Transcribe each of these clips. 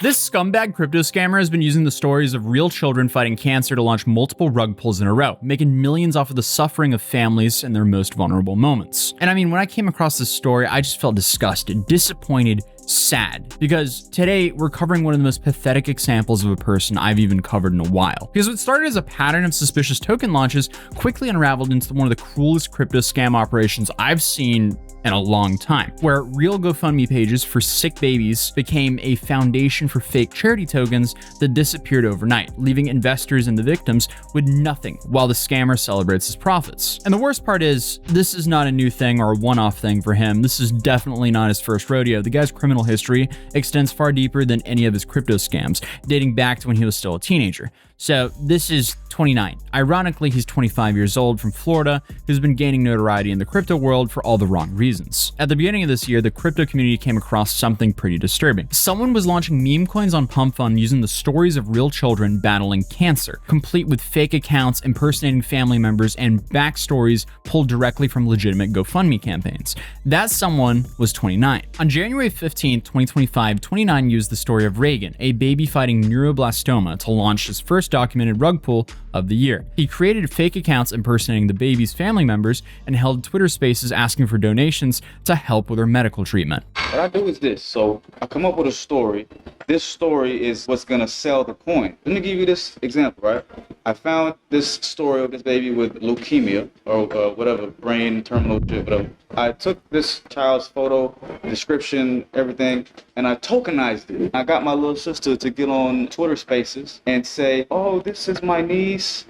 This scumbag crypto scammer has been using the stories of real children fighting cancer to launch multiple rug pulls in a row, making millions off of the suffering of families in their most vulnerable moments. And I mean, when I came across this story, I just felt disgusted, disappointed, sad, because today we're covering one of the most pathetic examples of a person I've even covered in a while. Because what started as a pattern of suspicious token launches quickly unraveled into one of the cruelest crypto scam operations I've seen in a long time, where real GoFundMe pages for sick babies became a foundation for fake charity tokens that disappeared overnight, leaving investors and the victims with nothing while the scammer celebrates his profits. And the worst part is, this is not a new thing or a one-off thing for him. This is definitely not his first rodeo. The guy's criminal history extends far deeper than any of his crypto scams, dating back to when he was still a teenager. So this is 29. Ironically, he's 25 years old from Florida, who's been gaining notoriety in the crypto world for all the wrong reasons. At the beginning of this year, the crypto community came across something pretty disturbing. Someone was launching meme coins on Pump Fund using the stories of real children battling cancer, complete with fake accounts impersonating family members and backstories pulled directly from legitimate GoFundMe campaigns. That someone was 29. On January 15, 2025, 29 used the story of Reagan, a baby fighting neuroblastoma, to launch his first documented rug pull of the year. He created fake accounts impersonating the baby's family members and held Twitter spaces asking for donations to help with her medical treatment. What I do is this. So I come up with a story. This story is what's gonna sell the coin. Let me give you this example, right? I found this story of this baby with leukemia or whatever, brain terminal shit, whatever. I took this child's photo, description, everything, and I tokenized it. I got my little sister to get on Twitter spaces and say, oh, this is my niece.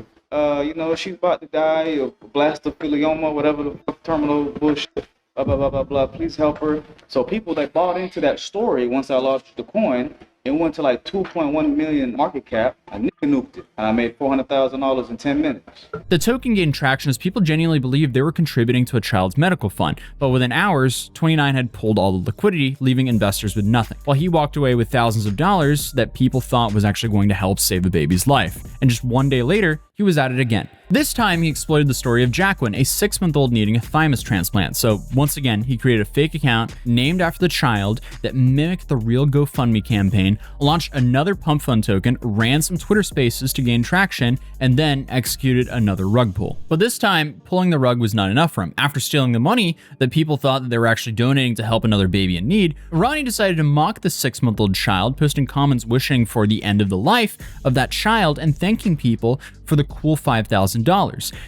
She's about to die of blastophilioma, whatever the fuck, terminal bullshit. Blah, blah, blah, blah, blah. Please help her. So people that bought into that story, once I launched the coin, it went to like 2.1 million market cap. I nuked it, and I made $400,000 in 10 minutes. The token gained traction as people genuinely believed they were contributing to a child's medical fund, but within hours, 29 had pulled all the liquidity, leaving investors with nothing, while he walked away with thousands of dollars that people thought was actually going to help save the baby's life. And just one day later, he was at it again. This time, he exploited the story of Jacqueline, a 6-month-old needing a thymus transplant. So once again, he created a fake account named after the child that mimicked the real GoFundMe campaign, launched another Pump Fund token, ran some Twitter spaces to gain traction, and then executed another rug pull. But this time, pulling the rug was not enough for him. After stealing the money that people thought that they were actually donating to help another baby in need, Ronnie decided to mock the 6-month-old child, posting comments wishing for the end of the life of that child and thanking people for the cool $5,000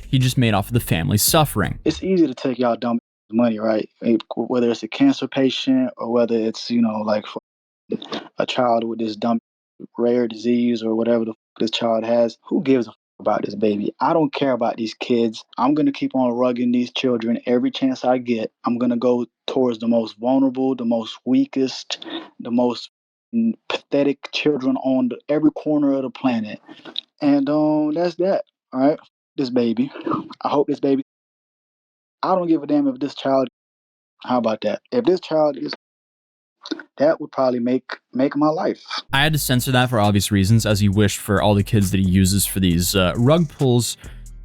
he just made off of the family's suffering. It's easy to take y'all dumb money, right? Whether it's a cancer patient or whether it's, like for a child with this dumb rare disease or whatever the this child has. Who gives a about this baby? I don't care about these kids. I'm going to keep on rugging these children every chance I get. I'm going to go towards the most vulnerable, the most weakest, the most pathetic children on every corner of the planet. And that's that. All right. This baby. I hope this baby. I don't give a damn if this child. How about that? If this child is. That would probably make my life. I had to censor that for obvious reasons, as he wished for all the kids that he uses for these rug pulls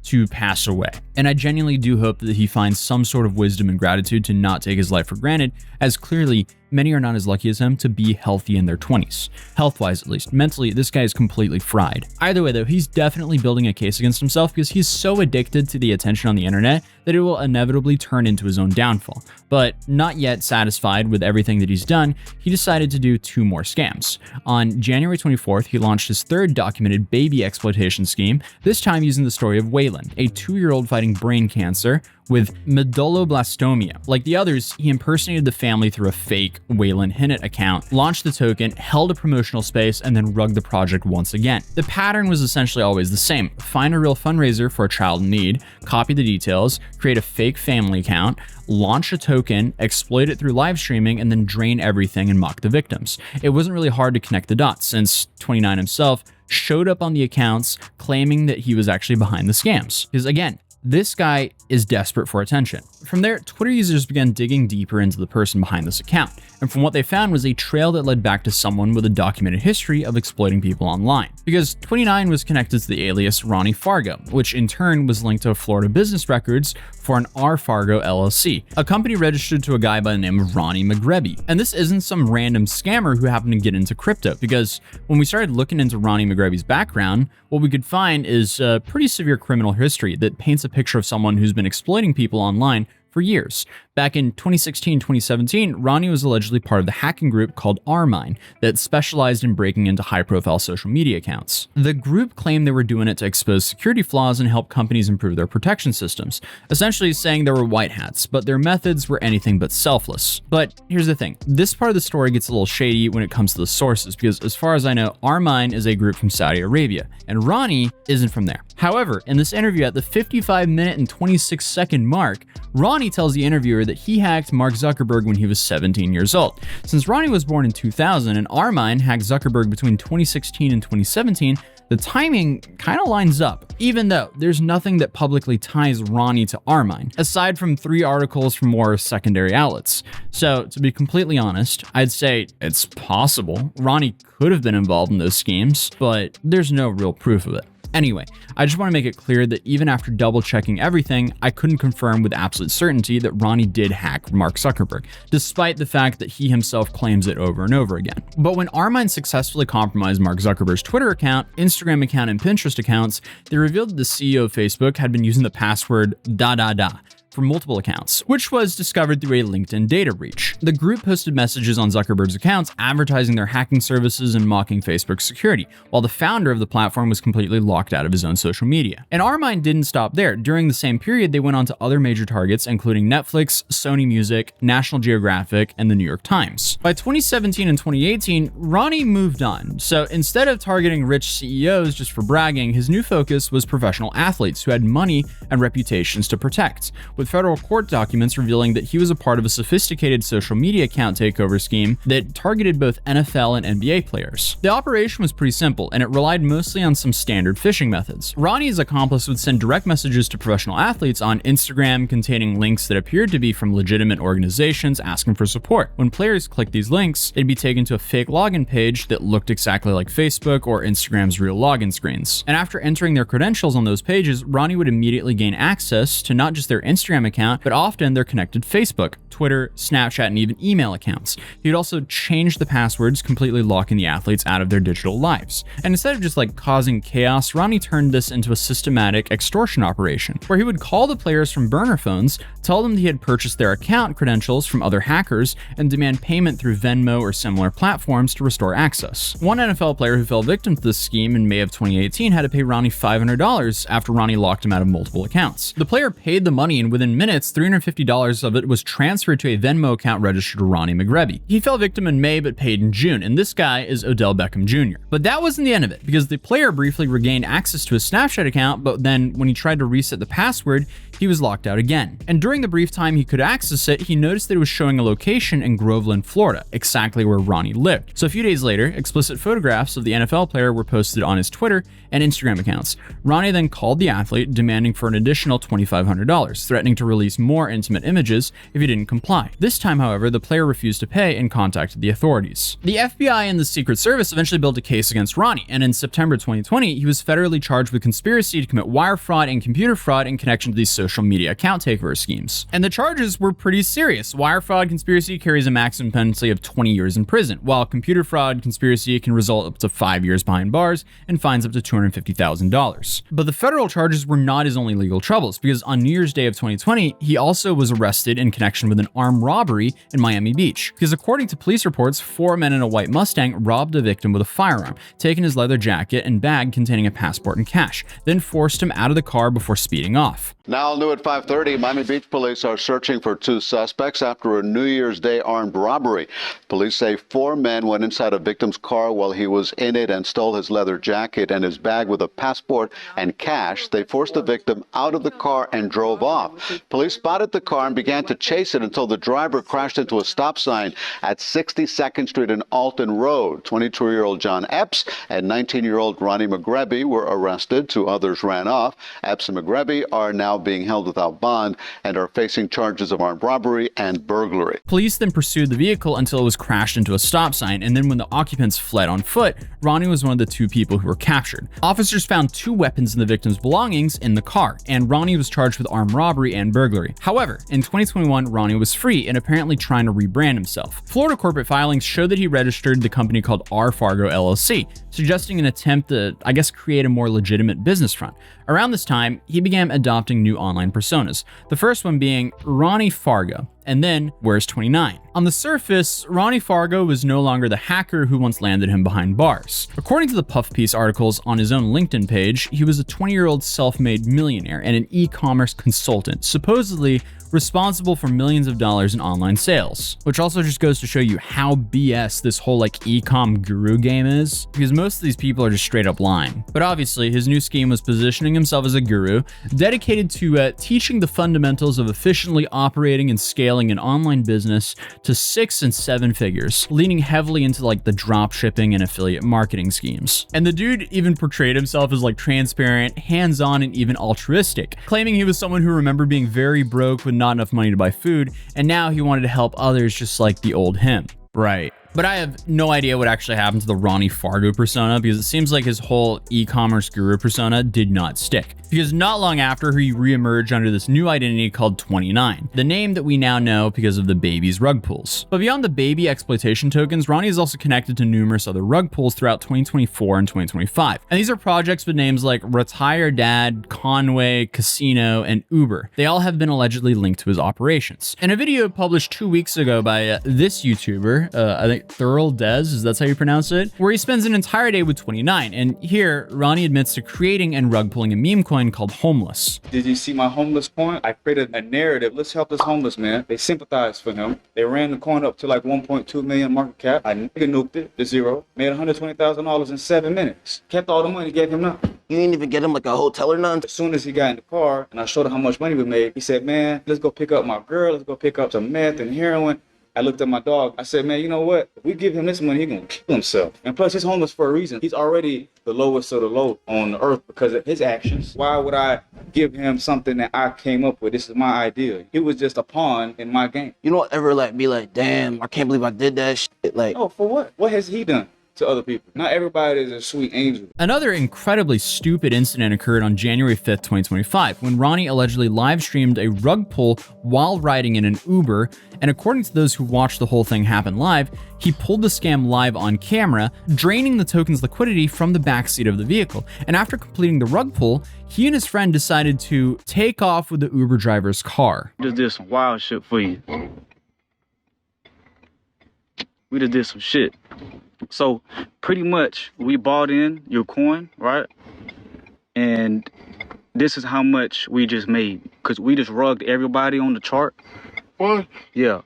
to pass away. And I genuinely do hope that he finds some sort of wisdom and gratitude to not take his life for granted, as clearly many are not as lucky as him to be healthy in their 20s. Health-wise, at least. Mentally, this guy is completely fried. Either way, though, he's definitely building a case against himself because he's so addicted to the attention on the internet that it will inevitably turn into his own downfall. But not yet satisfied with everything that he's done, he decided to do 2 more scams. On January 24th, he launched his 3rd documented baby exploitation scheme, this time using the story of Waylon, a 2-year-old fighting brain cancer with medulloblastomia. Like the others, he impersonated the family through a fake Waylon Hinnett account, launched the token, held a promotional space, and then rugged the project once again. The pattern was essentially always the same. Find a real fundraiser for a child in need, copy the details, create a fake family account, launch a token, exploit it through live streaming, and then drain everything and mock the victims. It wasn't really hard to connect the dots, since 29 himself showed up on the accounts claiming that he was actually behind the scams. Because again, This guy is desperate for attention. From there, Twitter users began digging deeper into the person behind this account, and from what they found was a trail that led back to someone with a documented history of exploiting people online. Because 29 was connected to the alias Ronnie Fargo, which in turn was linked to Florida business records for an R Fargo LLC, a company registered to a guy by the name of Ronnie McGreevy. And this isn't some random scammer who happened to get into crypto, because when we started looking into Ronnie McGreevy's background, what we could find is a pretty severe criminal history that paints a picture of someone who's been exploiting people online for years. Back in 2016-2017, Ronnie was allegedly part of the hacking group called R-Mine that specialized in breaking into high-profile social media accounts. The group claimed they were doing it to expose security flaws and help companies improve their protection systems, essentially saying they were white hats, but their methods were anything but selfless. But here's the thing, this part of the story gets a little shady when it comes to the sources, because as far as I know, R-Mine is a group from Saudi Arabia, and Ronnie isn't from there. However, in this interview at the 55-minute and 26-second mark, Ronnie tells the interviewer that he hacked Mark Zuckerberg when he was 17 years old. Since Ronnie was born in 2000 and R-Mine hacked Zuckerberg between 2016 and 2017, the timing kind of lines up, even though there's nothing that publicly ties Ronnie to R-Mine, aside from 3 articles from more secondary outlets. So, to be completely honest, I'd say it's possible Ronnie could have been involved in those schemes, but there's no real proof of it. Anyway, I just want to make it clear that even after double checking everything, I couldn't confirm with absolute certainty that Ronnie did hack Mark Zuckerberg, despite the fact that he himself claims it over and over again. But when R-Mine successfully compromised Mark Zuckerberg's Twitter account, Instagram account, and Pinterest accounts, they revealed that the CEO of Facebook had been using the password for multiple accounts, which was discovered through a LinkedIn data breach. The group posted messages on Zuckerberg's accounts advertising their hacking services and mocking Facebook's security, while the founder of the platform was completely locked out of his own social media. And R-Mine didn't stop there. During the same period, they went on to other major targets, including Netflix, Sony Music, National Geographic, and the New York Times. By 2017 and 2018, Ronnie moved on. So instead of targeting rich CEOs just for bragging, his new focus was professional athletes who had money and reputations to protect, with federal court documents revealing that he was a part of a sophisticated social media account takeover scheme that targeted both NFL and NBA players. The operation was pretty simple, and it relied mostly on some standard phishing methods. Ronnie's accomplice would send direct messages to professional athletes on Instagram containing links that appeared to be from legitimate organizations asking for support. When players clicked these links, they'd be taken to a fake login page that looked exactly like Facebook or Instagram's real login screens. And after entering their credentials on those pages, Ronnie would immediately gain access to not just their Instagram account, but often their connected Facebook, Twitter, Snapchat, and even email accounts. He would also change the passwords, completely locking the athletes out of their digital lives. And instead of just causing chaos, Ronnie turned this into a systematic extortion operation, where he would call the players from burner phones, tell them that he had purchased their account credentials from other hackers, and demand payment through Venmo or similar platforms to restore access. One NFL player who fell victim to this scheme in May of 2018 had to pay Ronnie $500 after Ronnie locked him out of multiple accounts. The player paid the money, and within minutes, $350 of it was transferred to a Venmo account registered to Ronnie McGreevy. He fell victim in May but paid in June, and this guy is Odell Beckham Jr. But that wasn't the end of it, because the player briefly regained access to his Snapchat account, but then when he tried to reset the password, he was locked out again. And during the brief time he could access it, he noticed that it was showing a location in Groveland, Florida, exactly where Ronnie lived. So a few days later, explicit photographs of the NFL player were posted on his Twitter and Instagram accounts. Ronnie then called the athlete, demanding for an additional $2,500, threatening to release more intimate images if he didn't comply. This time, however, the player refused to pay and contacted the authorities. The FBI and the Secret Service eventually built a case against Ronnie, and in September 2020, he was federally charged with conspiracy to commit wire fraud and computer fraud in connection to these social media account takeover schemes. And the charges were pretty serious. Wire fraud conspiracy carries a maximum penalty of 20 years in prison, while computer fraud conspiracy can result up to 5 years behind bars and fines up to $250,000. But the federal charges were not his only legal troubles, because on New Year's Day of 2020, he also was arrested in connection with an armed robbery in Miami Beach. Because according to police reports, 4 men in a white Mustang robbed a victim with a firearm, taking his leather jacket and bag containing a passport and cash, then forced him out of the car before speeding off. Now new at 5:30, Miami Beach police are searching for 2 suspects after a New Year's Day armed robbery. Police say 4 men went inside a victim's car while he was in it and stole his leather jacket and his bag with a passport and cash. They forced the victim out of the car and drove off. Police spotted the car and began to chase it until the driver crashed into a stop sign at 62nd Street and Alton Road. 22-year-old John Epps and 19-year-old Ronnie McGreby were arrested. 2 others ran off. Epps and McGreby are now being held without bond and are facing charges of armed robbery and burglary. Police then pursued the vehicle until it was crashed into a stop sign, and then when the occupants fled on foot, Ronnie was one of the 2 people who were captured. Officers found 2 weapons in the victim's belongings in the car, and Ronnie was charged with armed robbery and burglary. However, in 2021, Ronnie was free and apparently trying to rebrand himself. Florida corporate filings show that he registered the company called R. Fargo LLC, suggesting an attempt to, create a more legitimate business front. Around this time, he began adopting new online personas, the first one being Ronnie Fargo, and then Where's 29. On the surface, Ronnie Fargo was no longer the hacker who once landed him behind bars. According to the Puff Piece articles on his own LinkedIn page, he was a 20-year-old self-made millionaire and an e-commerce consultant, supposedly responsible for millions of dollars in online sales, which also just goes to show you how BS this whole e-com guru game is, because most of these people are just straight up lying. But obviously, his new scheme was positioning himself as a guru dedicated to teaching the fundamentals of efficiently operating and scaling an online business to 6 and 7 figures, leaning heavily into the drop shipping and affiliate marketing schemes. And the dude even portrayed himself as transparent, hands-on, and even altruistic, claiming he was someone who remembered being very broke with not enough money to buy food, and now he wanted to help others just like the old him. Right. But I have no idea what actually happened to the Ronnie Fargo persona, because it seems like his whole e-commerce guru persona did not stick. Because not long after, he reemerged under this new identity called 29, the name that we now know because of the baby's rug pulls. But beyond the baby exploitation tokens, Ronnie is also connected to numerous other rug pulls throughout 2024 and 2025. And these are projects with names like Retire Dad, Conway, Casino, and Uber. They all have been allegedly linked to his operations. In a video published 2 weeks ago by this YouTuber, I think Thurl Dez, that's how you pronounce it, where he spends an entire day with 29. And here, Ronnie admits to creating and rug pulling a meme coin called Homeless. Did you see my homeless coin? I created a narrative. Let's help this homeless man. They sympathized for him. They ran the coin up to 1.2 million market cap. I nuked it to zero. Made $120,000 in 7 minutes. Kept all the money, gave him nothing. You didn't even get him a hotel or nothing? As soon as he got in the car and I showed him how much money we made, he said, man, let's go pick up my girl. Let's go pick up some meth and heroin. I looked at my dog. I said, man, you know what? If we give him this money, he's going to kill himself. And plus, he's homeless for a reason. He's already the lowest of the low on the earth because of his actions. Why would I give him something that I came up with? This is my idea. He was just a pawn in my game. You don't ever be like, damn, I can't believe I did that shit. Oh, for what? What has he done to other people? Not everybody is a sweet angel. Another incredibly stupid incident occurred on January 5th, 2025, when Ronnie allegedly live streamed a rug pull while riding in an Uber, and according to those who watched the whole thing happen live, he pulled the scam live on camera, draining the token's liquidity from the backseat of the vehicle. And after completing the rug pull, he and his friend decided to take off with the Uber driver's car. Just did some wild shit for you. We just did some shit. So pretty much we bought in your coin, right? And this is how much we just made, because we just rugged everybody on the chart. What? Yeah.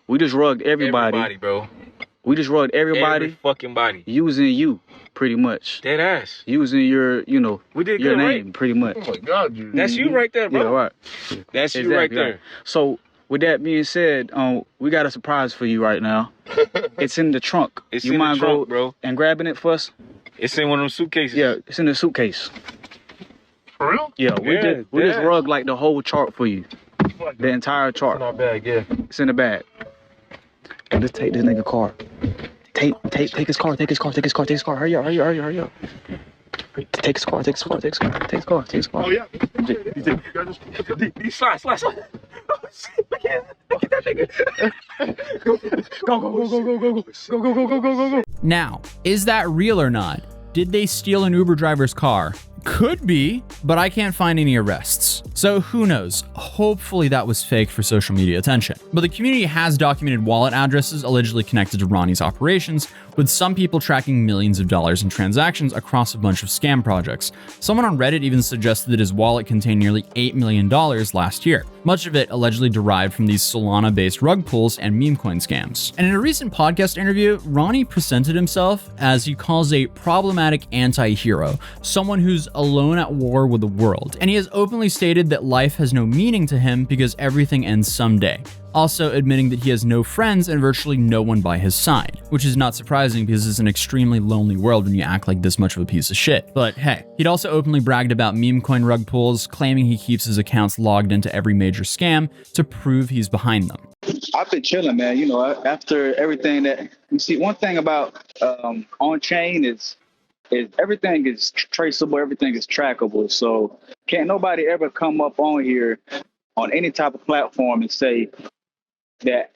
We just rugged everybody. Everybody, bro. We just rugged everybody. Every fucking body. Using you, pretty much. Dead ass. Using your, we did your good, name, right? pretty much. Oh my God, dude. That's you right there, bro. Yeah, right. That's you right there. Right. So with that being said, we got a surprise for you right now. It's in the trunk. It's you in mind the trunk, go bro. And grabbing it for us? It's in one of them suitcases. Yeah, it's in the suitcase. For real? Yeah, we just rugged the whole chart for you. The entire chart. It's in our bag, yeah. It's in the bag. And let's take this nigga car. Take his car. Hurry up. Take his car. Oh yeah. Slide. Oh shit! Look at that nigga. Go. Now, is that real or not? Did they steal an Uber driver's car? Could be, but I can't find any arrests. So who knows? Hopefully that was fake for social media attention. But the community has documented wallet addresses allegedly connected to Ronnie's operations, with some people tracking millions of dollars in transactions across a bunch of scam projects. Someone on Reddit even suggested that his wallet contained nearly $8 million last year. Much of it allegedly derived from these Solana-based rug pulls and meme coin scams. And in a recent podcast interview, Ronnie presented himself as he calls a problematic anti-hero, someone who's alone at war with the world. And he has openly stated that life has no meaning to him because everything ends someday. also admitting that he has no friends and virtually no one by his side, which is not surprising because it's an extremely lonely world when you act like this much of a piece of shit. But hey, he'd also openly bragged about meme coin rug pulls, claiming he keeps his accounts logged into every major scam to prove he's behind them. I've been chilling, man. You know, after everything that you see, one thing about on chain is everything is traceable, everything is trackable. So can't nobody ever come up on here on any type of platform and say that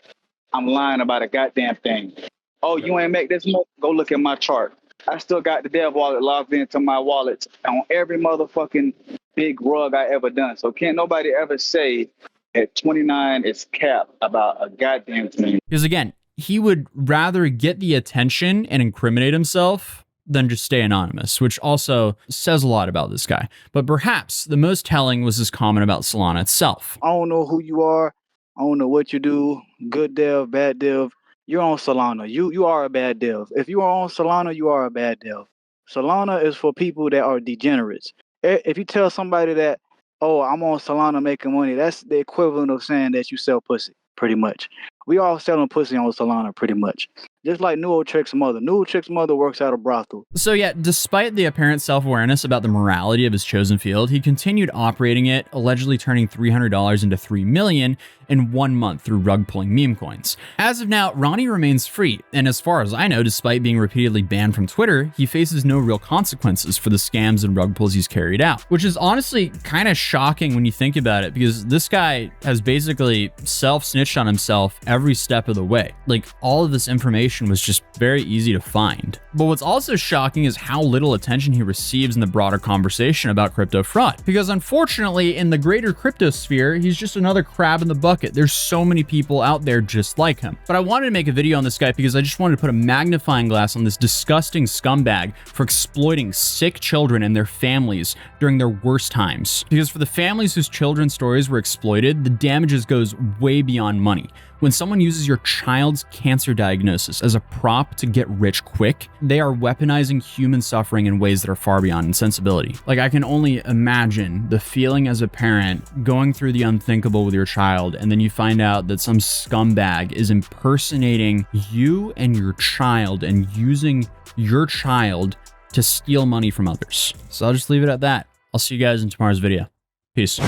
I'm lying about a goddamn thing. Oh, you ain't make this much? Go look at my chart. I still got the dev wallet logged into my wallet on every motherfucking big rug I ever done. So can't nobody ever say at 29 is cap about a goddamn thing. Because again, he would rather get the attention and incriminate himself than just stay anonymous, which also says a lot about this guy. But perhaps the most telling was his comment about Solana itself. I don't know who you are. I don't know what you do. Good dev, bad dev. You're on Solana. You are a bad dev. If you are on Solana, you are a bad dev. Solana is for people that are degenerates. If you tell somebody that, oh, I'm on Solana making money, that's the equivalent of saying that you sell pussy, pretty much. We all selling pussy on Solana, pretty much. Just like Newell Trick's mother. Newell Trick's mother works at a brothel. So yeah, despite the apparent self-awareness about the morality of his chosen field, he continued operating it, allegedly turning $300 into $3 million in 1 month through rug pulling meme coins. As of now, Ronnie remains free, and as far as I know, despite being repeatedly banned from Twitter, he faces no real consequences for the scams and rug pulls he's carried out, which is honestly kind of shocking when you think about it, because this guy has basically self-snitched on himself every step of the way. Like, all of this information was just very easy to find. But what's also shocking is how little attention he receives in the broader conversation about crypto fraud. Because unfortunately, in the greater crypto sphere, he's just another crab in the bucket. There's so many people out there just like him. But I wanted to make a video on this guy because I just wanted to put a magnifying glass on this disgusting scumbag for exploiting sick children and their families during their worst times. Because for the families whose children's stories were exploited, the damages goes way beyond money. When someone uses your child's cancer diagnosis as a prop to get rich quick, they are weaponizing human suffering in ways that are far beyond insensibility. Like, I can only imagine the feeling as a parent going through the unthinkable with your child, and then you find out that some scumbag is impersonating you and your child and using your child to steal money from others. So I'll just leave it at that. I'll see you guys in tomorrow's video. Peace.